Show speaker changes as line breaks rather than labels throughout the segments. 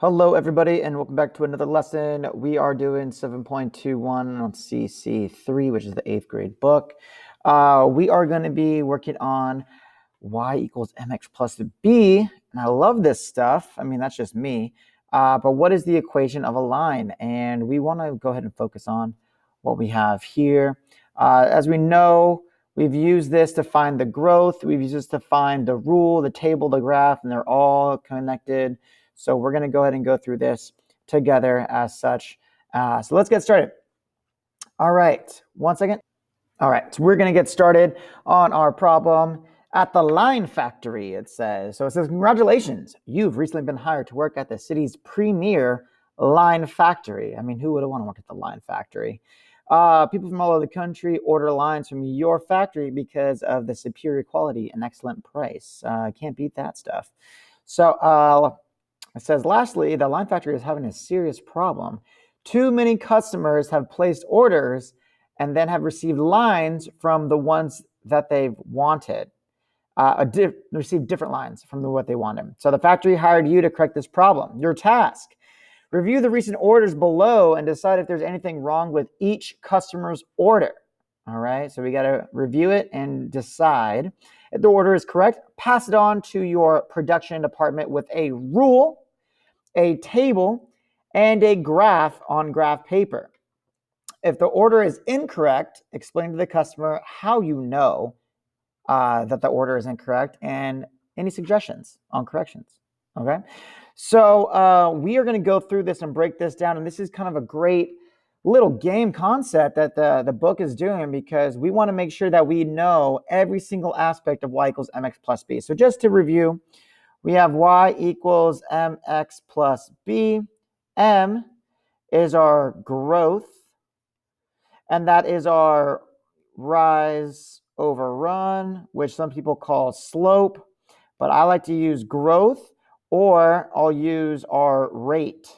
Hello, everybody, and welcome back to another lesson. We are doing 7.21 on CC3, which is the 8th grade book. We are going to be working on y equals mx plus b, and I love this stuff. I mean, that's just me. But what is the equation of a line? And we want to go ahead and focus on what we have here. As we know, we've used this to find the growth. We've used this to find the rule, the table, the graph, and they're all connected. So we're going to go ahead and go through this together as such. So let's get started. All right, 1 second. All right, so we're going to get started on our problem at the line factory, it says. So it says, congratulations, you've recently been hired to work at the city's premier line factory. I mean, who would want to work at the line factory? People from all over the country order lines from your factory because of the superior quality and excellent price. Can't beat that stuff. So it says, lastly, the line factory is having a serious problem. Too many customers have placed orders and then have received lines from the ones that they've wanted. Received different lines from what they wanted. So the factory hired you to correct this problem. Your task: review the recent orders below and decide if there's anything wrong with each customer's order. All right, so we got to review it and decide if the order is correct. Pass it on to your production department with a rule, a table, and a graph on graph paper. If the order is incorrect, explain to the customer how you know that the order is incorrect and any suggestions on corrections. Okay, so we are going to go through this and break this down, and this is kind of a great little game concept that the book is doing, because we want to make sure that we know every single aspect of y equals mx plus b. So just to review, we have y equals mx plus b. M is our growth, and that is our rise over run, which some people call slope, but I like to use growth, or I'll use our rate.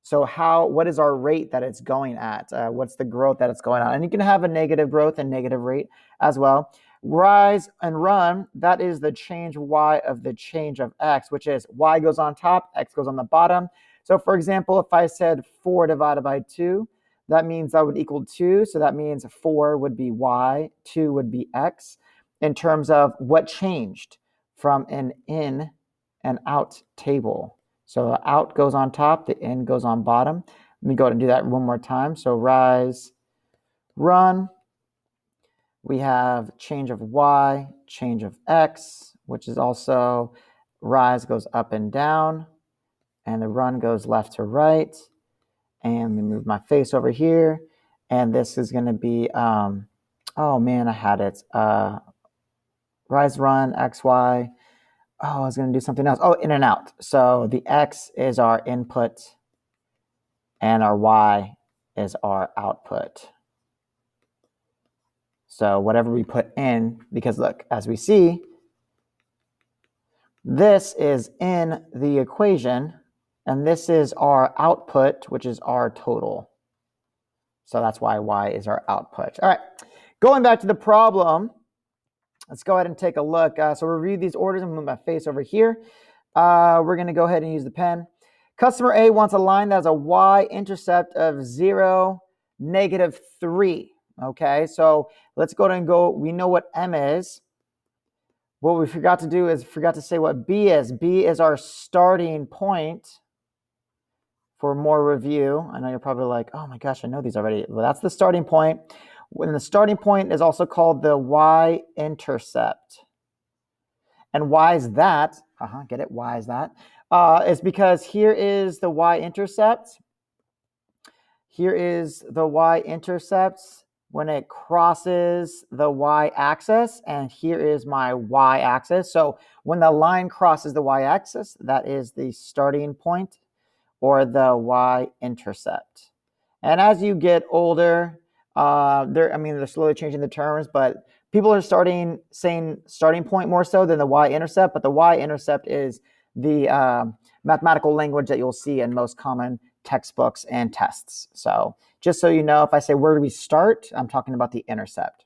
So what is our rate that it's going at? What's the growth that it's going on? And you can have a negative growth and negative rate as well. Rise and run, that is the change y of the change of x, which is y goes on top, x goes on the bottom. So for example, if I said 4 divided by 2, that means that would equal 2. So that means 4 would be y, 2 would be x, in terms of what changed from an in and out table. So the out goes on top, the in goes on bottom. Let me go ahead and do that one more time. So rise, run. We have change of y, change of x, which is also rise goes up and down, and the run goes left to right. And let me move my face over here. And this is going to be, oh man, I had it. Rise, run, x, y. Oh, I was going to do something else. Oh, in and out. So the x is our input and our y is our output. So whatever we put in, because look, as we see, this is in the equation, and this is our output, which is our total. So that's why y is our output. All right, going back to the problem, let's go ahead and take a look. So review these orders and move my face over here. We're going to go ahead and use the pen. Customer A wants a line that has a y-intercept of 0, -3. Okay, so let's go ahead and go. We know what M is. What we forgot to do is forgot to say what B is. B is our starting point. For more review, I know you're probably like, oh my gosh, I know these already. Well, that's the starting point. When the starting point is also called the y-intercept. And why is that? Get it? Why is that? It's because here is the y-intercept. Here is the y-intercept when it crosses the y-axis, and here is my y-axis. So when the line crosses the y-axis, that is the starting point, or the y-intercept. And as you get older, they're slowly changing the terms, but people are saying starting point more so than the y-intercept, but the y-intercept is the mathematical language that you'll see in most common textbooks and tests. So just so you know, if I say where do we start, I'm talking about the intercept.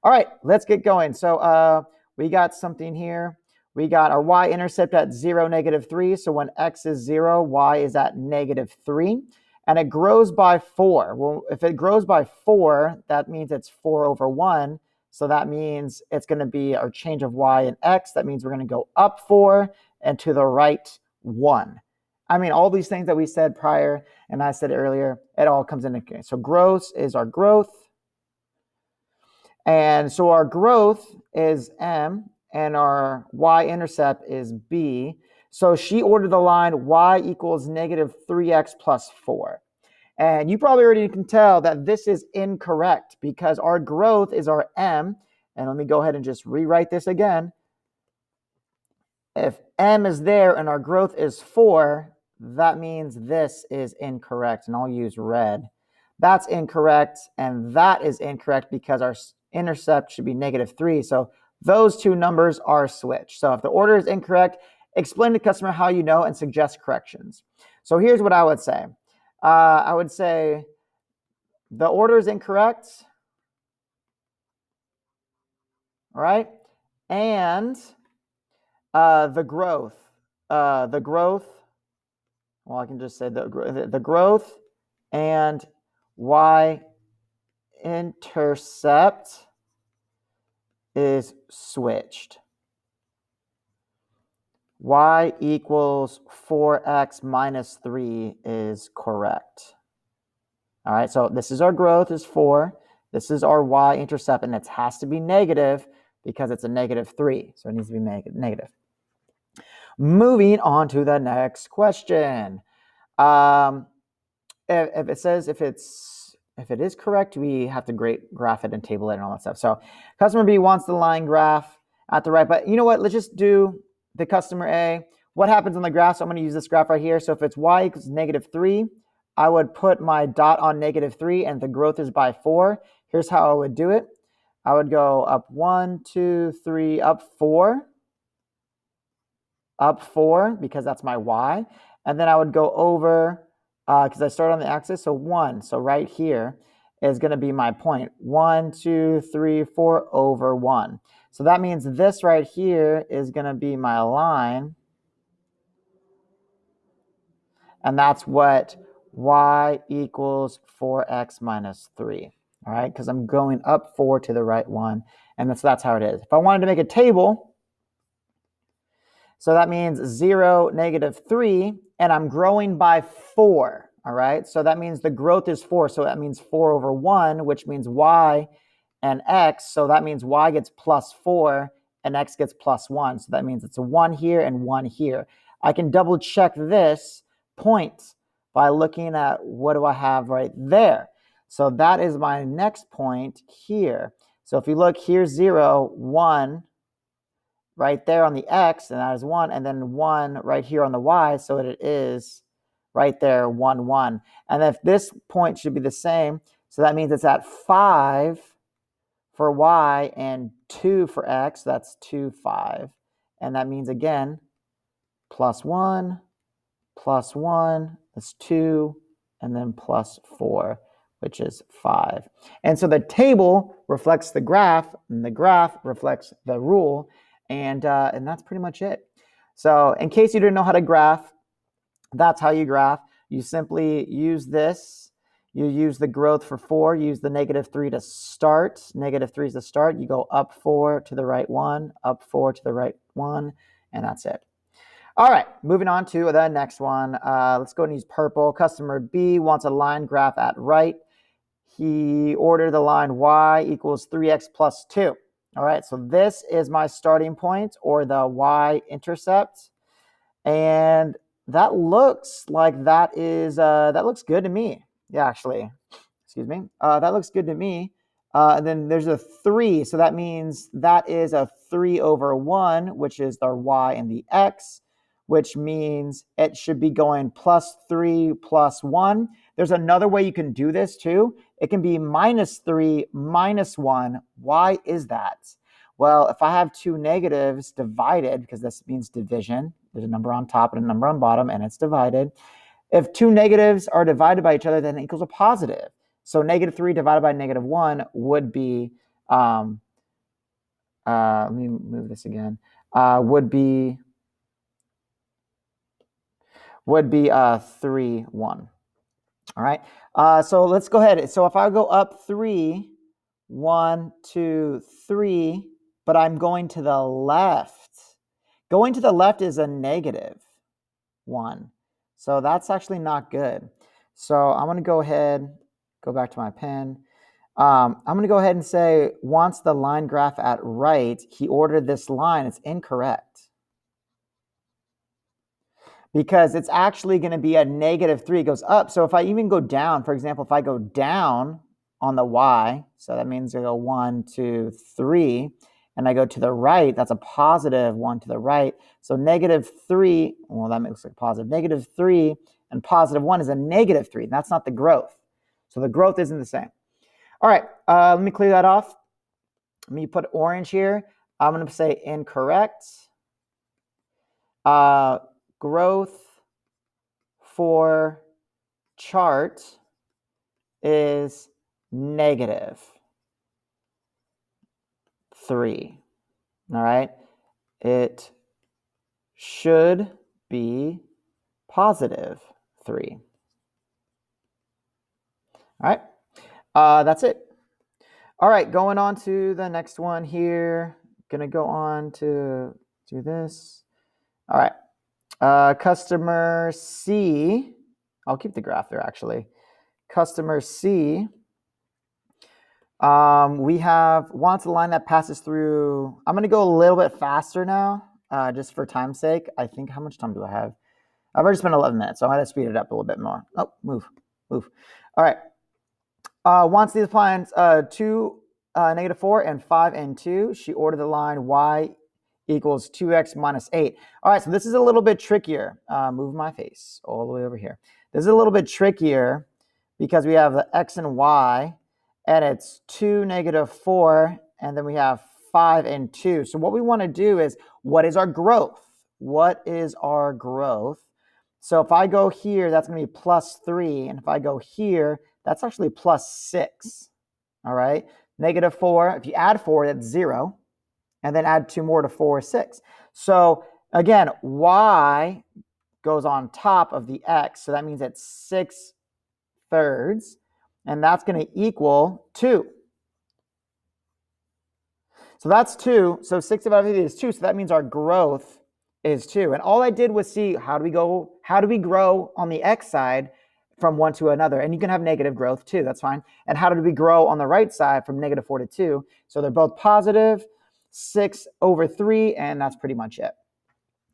All right, let's get going. So we got something here. We got our y-intercept at 0, -3. So when x is 0, y is at -3. And it grows by 4. Well, if it grows by 4, that means it's 4 over 1. So that means it's going to be our change of y and x. That means we're going to go up 4 and to the right 1. I mean, all these things that we said prior and I said earlier, it all comes into account. So growth is our growth. And so our growth is m, and our y-intercept is b. So she ordered the line y equals -3x plus 4. And you probably already can tell that this is incorrect because our growth is our m. And let me go ahead and just rewrite this again. If m is there and our growth is 4, that means this is incorrect. And I'll use red. That's incorrect, and that is incorrect because our intercept should be -3. So those two numbers are switched. So if the order is incorrect, explain to the customer how you know and suggest corrections. So here's what I would say. I would say the order is incorrect, all right? And the growth, well, I can just say the growth and y-intercept is switched. Y equals 4x minus 3 is correct. All right, so this is our growth is 4. This is our y-intercept, and it has to be negative because it's a -3. So it needs to be negative. Moving on to the next question. If it says if it is correct, we have to graph it and table it and all that stuff. So customer B wants the line graph at the right, but you know what? Let's just do the customer A. What happens on the graph? So I'm going to use this graph right here. So if it's y equals -3, I would put my dot on -3, and the growth is by 4. Here's how I would do it. I would go up 1, 2, 3, up 4, because that's my y. And then I would go over, because I start on the axis, so 1. So right here is going to be my point. 1, 2, 3, 4 over 1. So that means this right here is going to be my line. And that's what y equals 4x minus 3. All right, because I'm going up 4 to the right 1. And that's how it is. If I wanted to make a table, so that means 0, -3, and I'm growing by 4. All right, so that means the growth is 4. So that means 4 over 1, which means y and x. So that means y gets plus 4 and x gets plus 1. So that means it's a 1 here and 1 here. I can double check this point by looking at what do I have right there. So that is my next point here. So if you look, here's 0, 1 right there on the x, and that is 1, and then 1 right here on the y, so it is right there, 1, 1. And if this point should be the same, so that means it's at 5 for y and 2 for x, that's 2, 5. And that means, again, plus 1, is 2, and then plus 4, which is 5. And so the table reflects the graph, and the graph reflects the rule, and that's pretty much it. So in case you didn't know how to graph, that's how you graph. You simply use this. You use the growth for 4. Use the -3 to start. -3 is the start. You go up 4 to the right 1, up 4 to the right 1, and that's it. All right, moving on to the next one. Let's go and use purple. Customer B wants a line graph at right. He ordered the line y equals 3x plus 2. All right, so this is my starting point, or the y-intercept. And that looks like that looks good to me. Yeah, actually, excuse me. That looks good to me. And then there's a 3, so that means that is a 3 over 1, which is the y and the x, which means it should be going plus 3 plus 1. There's another way you can do this too. It can be -3 minus 1. Why is that? Well, if I have two negatives divided, because this means division, there's a number on top and a number on bottom, and it's divided. If two negatives are divided by each other, then it equals a positive. So -3 divided by -1 would be, let me move this again. would be 3, 1. All right. So let's go ahead. So if I go up 3, 1, 2, 3, but I'm going to the left. Going to the left is a negative 1. So that's actually not good. So I'm going to go ahead, go back to my pen. I'm going to go ahead and say, wants the line graph at right. He ordered this line. It's incorrect. Because it's actually going to be a negative 3. It goes up. So if I even go down, for example, if I go down on the y, so that means I go 1, 2, 3, and I go to the right, that's a positive 1 to the right. So negative 3, well, that makes like positive. Negative 3 and positive 1 is a negative 3. That's not the growth. So the growth isn't the same. All right, let me clear that off. Let me put orange here. I'm going to say incorrect. Growth for chart is negative 3. All right. It should be positive 3. All right. That's it. All right. Going on to the next one here. Gonna go on to do this. All right. Customer C. I'll keep the graph there actually. Customer C. We have wants a line that passes through. I'm going to go a little bit faster now, just for time's sake. I think, how much time do I have? I've already spent 11 minutes, so I'm going to speed it up a little bit more. Oh, move. All right. Wants these lines 2, negative 4, and 5 and 2. She ordered the line y equals 2x minus 8. All right, so this is a little bit trickier. Move my face all the way over here. This is a little bit trickier because we have the x and y, and it's 2, negative 4, and then we have 5 and 2. So what we want to do is, what is our growth? What is our growth? So if I go here, that's going to be plus 3. And if I go here, that's actually plus 6. All right. Negative 4. If you add 4, that's 0. And then add 2 more to 4 is 6. So again, y goes on top of the x. So that means it's 6/3. And that's going to equal 2. So that's 2. So 6 divided by 50 is 2. So that means our growth is 2. And all I did was see how do we grow on the x side from 1 to another. And you can have negative growth too. That's fine. And how did we grow on the right side from negative 4 to 2? So they're both positive, 6/3, and that's pretty much it.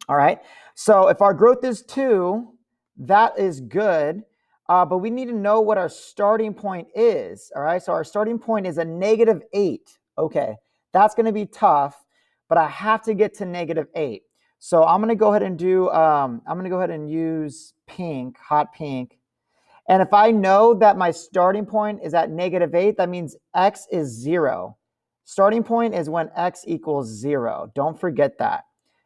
All right. So if our growth is 2, that is good. But we need to know what our starting point is. All right. So our starting point is a negative 8. Okay. That's going to be tough, but I have to get to negative 8. So I'm going to go ahead and use pink, hot pink. And if I know that my starting point is at negative 8, that means x is 0. Starting point is when x equals 0. Don't forget that.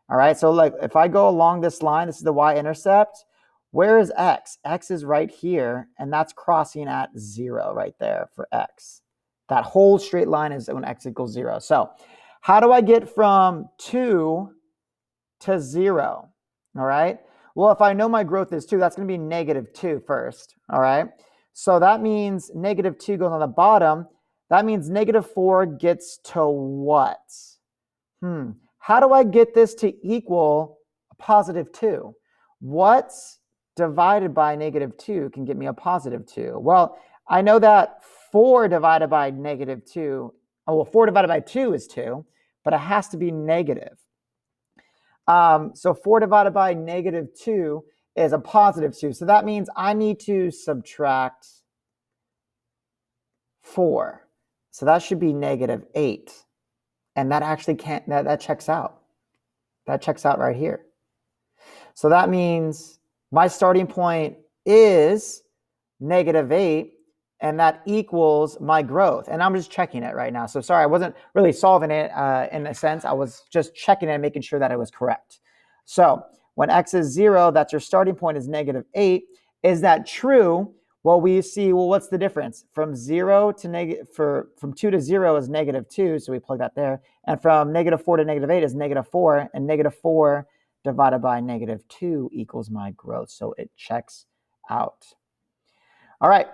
All right. So like if I go along this line, this is the y-intercept. Where is x? X is right here, and that's crossing at 0 right there for x. That whole straight line is when x equals 0. So how do I get from 2 to 0? All right. Well, if I know my growth is 2, that's going to be negative 2 first. All right. So that means negative 2 goes on the bottom. That means negative 4 gets to what? How do I get this to equal a positive 2? What's divided by negative 2 can get me a positive 2? Well, I know that 4 divided by negative 2, 4 divided by 2 is 2, but it has to be negative. So 4 divided by negative 2 is a positive 2. So that means I need to subtract 4. So that should be negative 8. And that actually can't, that checks out. That checks out right here. So that means my starting point is negative 8, and that equals my growth. And I'm just checking it right now. So sorry, I wasn't really solving it in a sense. I was just checking it and making sure that it was correct. So when x is 0, that's your starting point is negative 8. Is that true? Well, we see, well, what's the difference? From 0 to negative, from 2 to 0 is -2, so we plug that there. And from -4 to -8 is -4, and -4 divided by -2 equals my growth, so it checks out. All right.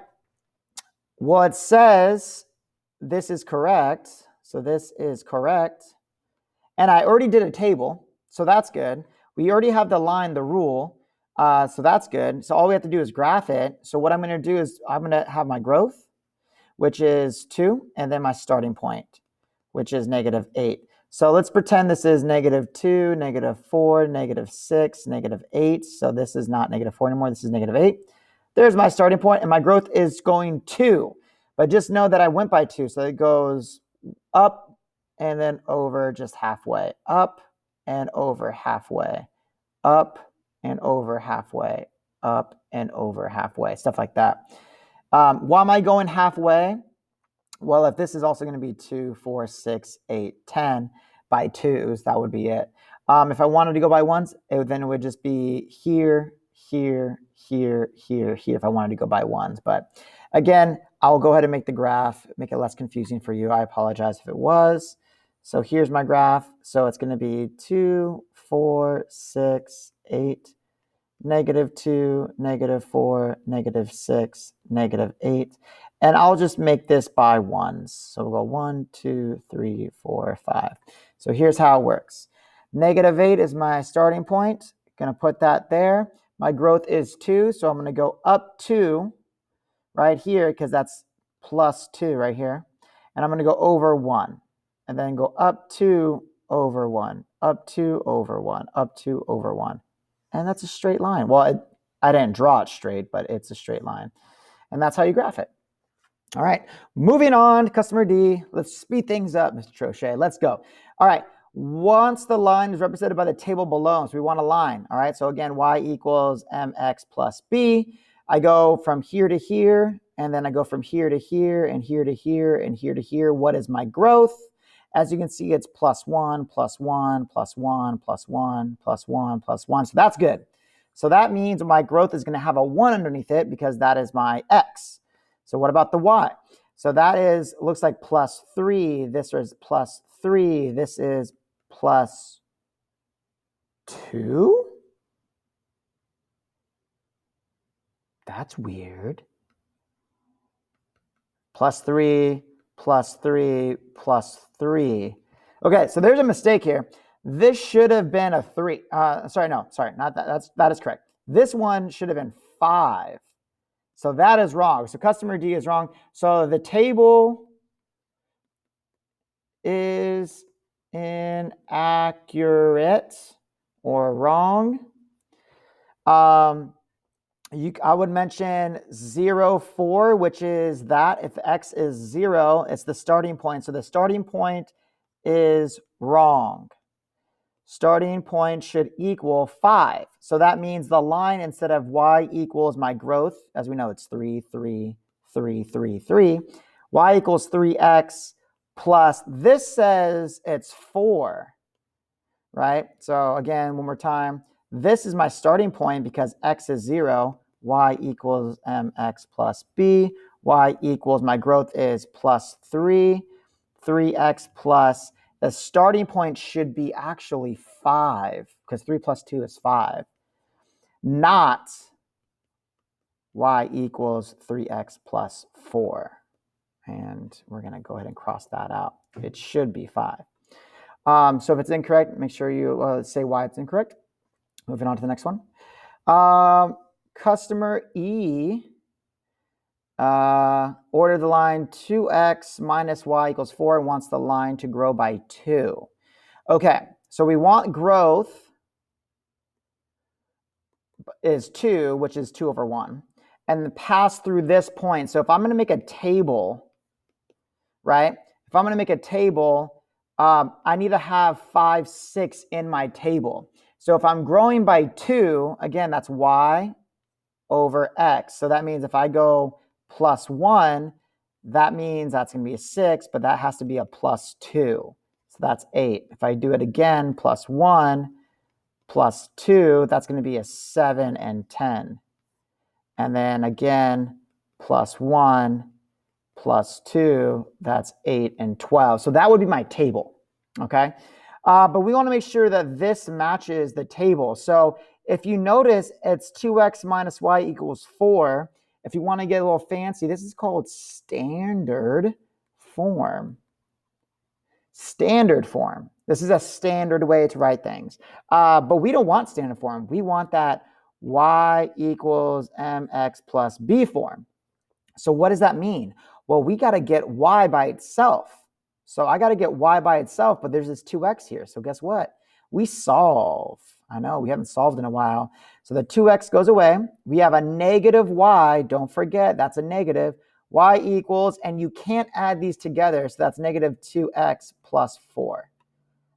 Well, it says this is correct, so this is correct. And I already did a table, so that's good. We already have the line, the rule, so that's good. So all we have to do is graph it. So what I'm going to do is I'm going to have my growth, which is 2, and then my starting point, which is -8. So let's pretend this is -2, -4, -6, -8. So this is not -4 anymore. This is -8. There's my starting point, and my growth is going 2. But just know that I went by 2, so it goes up and then over just halfway, up and over halfway, up and over halfway, up and over halfway, stuff like that. Why am I going halfway? Well, if this is also going to be 2, 4, 6, 8, 10 by 2s, that would be it. If I wanted to go by 1s, then it would just be here, here, here, here, here if I wanted to go by 1s. But again, I'll go ahead and make the graph, make it less confusing for you. I apologize if it was. So here's my graph. So it's going to be 2, 4, 6, 8, -2, -4, -6, -8. And I'll just make this by 1s. So we'll go 1, 2, 3, 4, 5. So here's how it works. -8 is my starting point. Going to put that there. My growth is 2, so I'm going to go up 2 right here because that's +2 right here. And I'm going to go over 1. And then go up 2 over 1, up 2 over 1, up 2 over 1. And that's a straight line. Well, I didn't draw it straight, but it's a straight line. And that's how you graph it. All right, moving on to customer D. Let's speed things up, Mr. Trochet. Let's go. All right, once the line is represented by the table below, so we want a line. All right, so again, y equals mx plus b. I go from here to here, and then I go from here to here, and here to here, and here to here. What is my growth? As you can see, it's +1, +1, +1, +1, +1, +1. So that's good. So that means my growth is going to have a 1 underneath it because that is my x. So what about the y? So that is, looks like +3. This is +3. This is +2. That's weird. +3, +3, +3. Okay, so there's a mistake here. This should have been a 3. Sorry, not that. That is correct. This one should have been 5. So that is wrong. So customer D is wrong. So the table is inaccurate or wrong. I would mention 0, 4, which is that if x is 0, it's the starting point. So the starting point is wrong. Starting point should equal 5. So that means the line, instead of y equals my growth, as we know, it's 3, 3, 3, 3, 3. Y equals 3x plus, this says it's 4, right? So again, one more time, this is my starting point because x is 0. Y equals mx plus b. Y equals, my growth is +3. 3x plus, the starting point should be actually 5 because 3 plus 2 is 5. Not y equals 3x plus 4. And we're going to go ahead and cross that out. It should be 5. So if it's incorrect, make sure you say why it's incorrect. Moving on to the next one. Customer E ordered the line 2x minus y equals 4 and wants the line to grow by 2. Okay, so we want growth is 2, which is 2 over 1, and pass through this point. So if I'm going to make a table, right? If I'm going to make a table, I need to have 5, 6 in my table. So if I'm growing by 2, again, that's y over x. So that means if I go +1, that means that's going to be a 6, but that has to be a +2. So that's 8. If I do it again, +1, +2, that's going to be a 7 and 10. And then again, plus 1 plus 2, that's 8 and 12. So that would be my table, okay? But we want to make sure that this matches the table. So if you notice, it's 2x minus y equals 4. If you want to get a little fancy, this is called standard form. Standard form. This is a standard way to write things. But we don't want standard form. We want that y equals mx plus b form. So what does that mean? Well, we got to get y by itself. So I got to get y by itself, but there's this 2x here. So guess what? We solve. I know, we haven't solved in a while. So the 2x goes away. We have a negative y. Don't forget, that's a negative. Y equals, and you can't add these together, so that's negative 2x plus 4.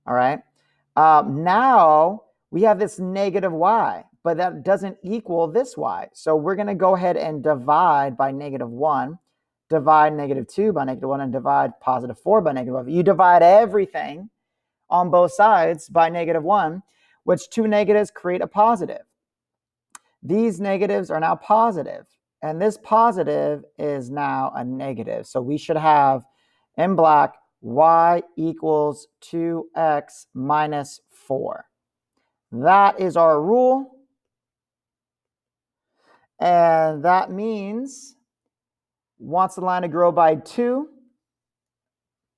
All right? Now we have this negative y, but that doesn't equal this y. So we're going to go ahead and divide by negative 1, divide negative 2 by negative 1, and divide positive 4 by negative 1. You divide everything on both sides by negative 1, which two negatives create a positive. These negatives are now positive, and this positive is now a negative. So we should have, in black, y equals 2x minus 4. That is our rule. And that means wants the line to grow by 2.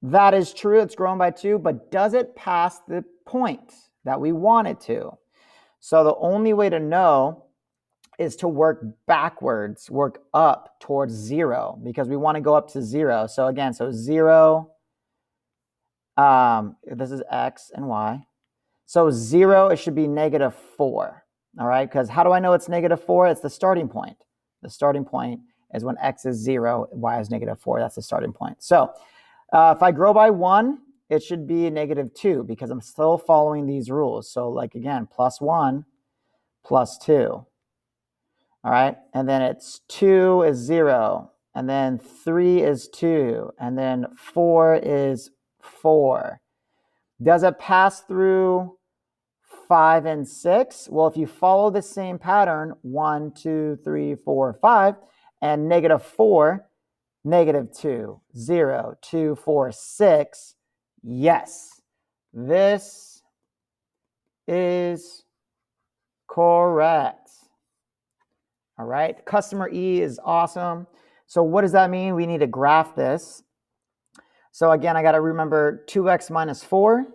That is true, it's grown by 2, but does it pass the point that we want it to? So the only way to know is to work backwards, work up towards 0, because we want to go up to 0. So again, so 0, this is x and y. So 0, it should be negative 4, all right? Because how do I know it's negative 4? It's the starting point. The starting point is when x is 0, y is negative 4. That's the starting point. So if I grow by 1, it should be negative 2 because I'm still following these rules. So like again, plus 1, plus 2. All right, and then it's 2 is 0, and then 3 is 2, and then 4 is 4. Does it pass through 5 and 6? Well, if you follow the same pattern, 1, 2, 3, 4, 5, and negative 4, negative 2, 0, 2, 4, 6, yes, this is correct. All right, customer E is awesome. So what does that mean? We need to graph this. So again, I got to remember 2x minus 4.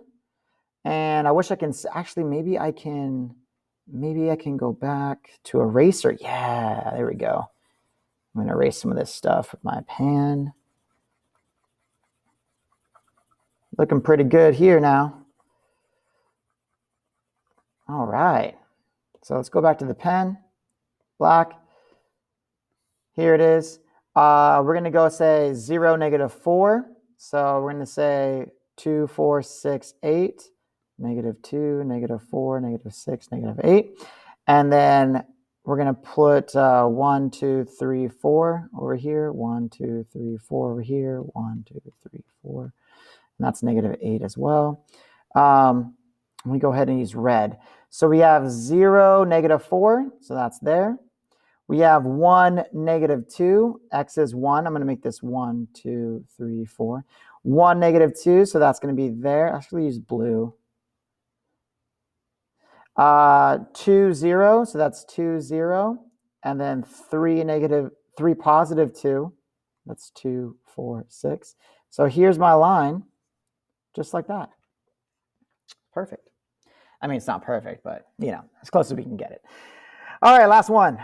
And I wish I can, actually, maybe I can go back to eraser. Yeah, there we go. I'm going to erase some of this stuff with my pen. Looking pretty good here now. All right. So let's go back to the pen. Black. Here it is. We're going to go say 0, negative 4. So we're going to say 2, 4, 6, 8. Negative 2, negative 4, negative 6, negative 8. And then we're going to put 1, 2, 3, 4 over here. 1, 2, 3, 4 over here. 1, 2, 3, 4. And that's negative 8 as well. We go ahead and use red. So we have 0, negative 4. So that's there. We have 1, negative 2. X is 1. I'm going to make this 1, 2, 3, 4. 1, negative 2. So that's going to be there. Actually, use blue. 2, 0. So that's 2, 0. And then 3, positive 2. That's 2, 4, 6. So here's my line, just like that. Perfect. I mean, it's not perfect, but, as close as we can get it. All right, last one.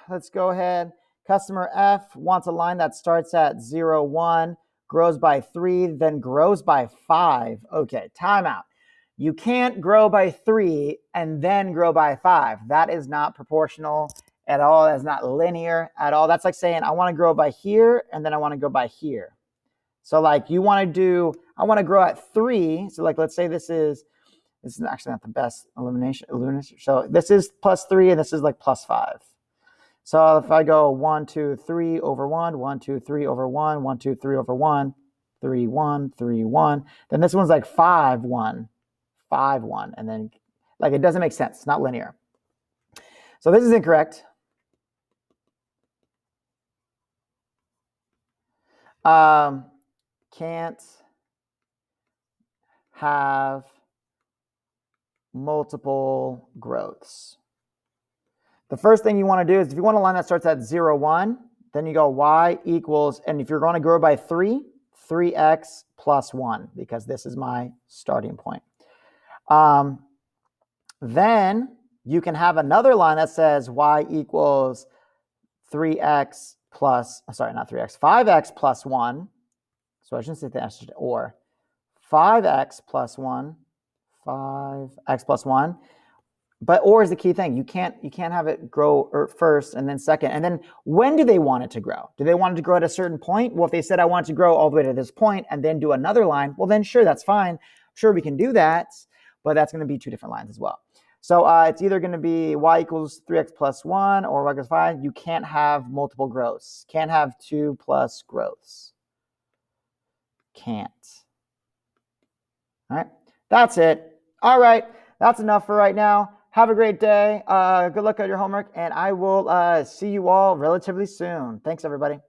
Let's go ahead. Customer F wants a line that starts at 0, 1, grows by 3, then grows by 5. Okay, timeout. You can't grow by 3 and then grow by 5. That is not proportional at all. That's not linear at all. That's like saying I want to grow by here and then I want to go by here. So like I want to grow at 3. So like let's say this is actually not the best elimination. So this is plus 3 and this is like plus 5. So if I go 1, 2, 3 over 1, 1, 2, 3 over 1, 1, 2, 3 over 1, 3, 1, 3, 1, then this one's like 5, 1. 5, 1, and then like it doesn't make sense. It's not linear. So this is incorrect. Can't have multiple growths. The first thing you want to do is if you want a line that starts at 0, 1, then you go y equals, and if you're going to grow by 3, 3x plus 1, because this is my starting point. Then you can have another line that says y equals 3x plus, sorry, not 3x, 5x plus 1. So I shouldn't say that, or 5x plus 1, 5x plus 1. But or is the key thing. You can't have it grow first and then second. And then when do they want it to grow? Do they want it to grow at a certain point? Well, if they said I want it to grow all the way to this point and then do another line, well then sure, that's fine. Sure, we can do that, but that's going to be 2 different lines as well. So it's either going to be y equals 3x plus 1 or y equals 5. You can't have multiple growths. Can't have 2 plus growths. Can't. All right, that's it. All right, that's enough for right now. Have a great day. Good luck on your homework, and I will see you all relatively soon. Thanks, everybody.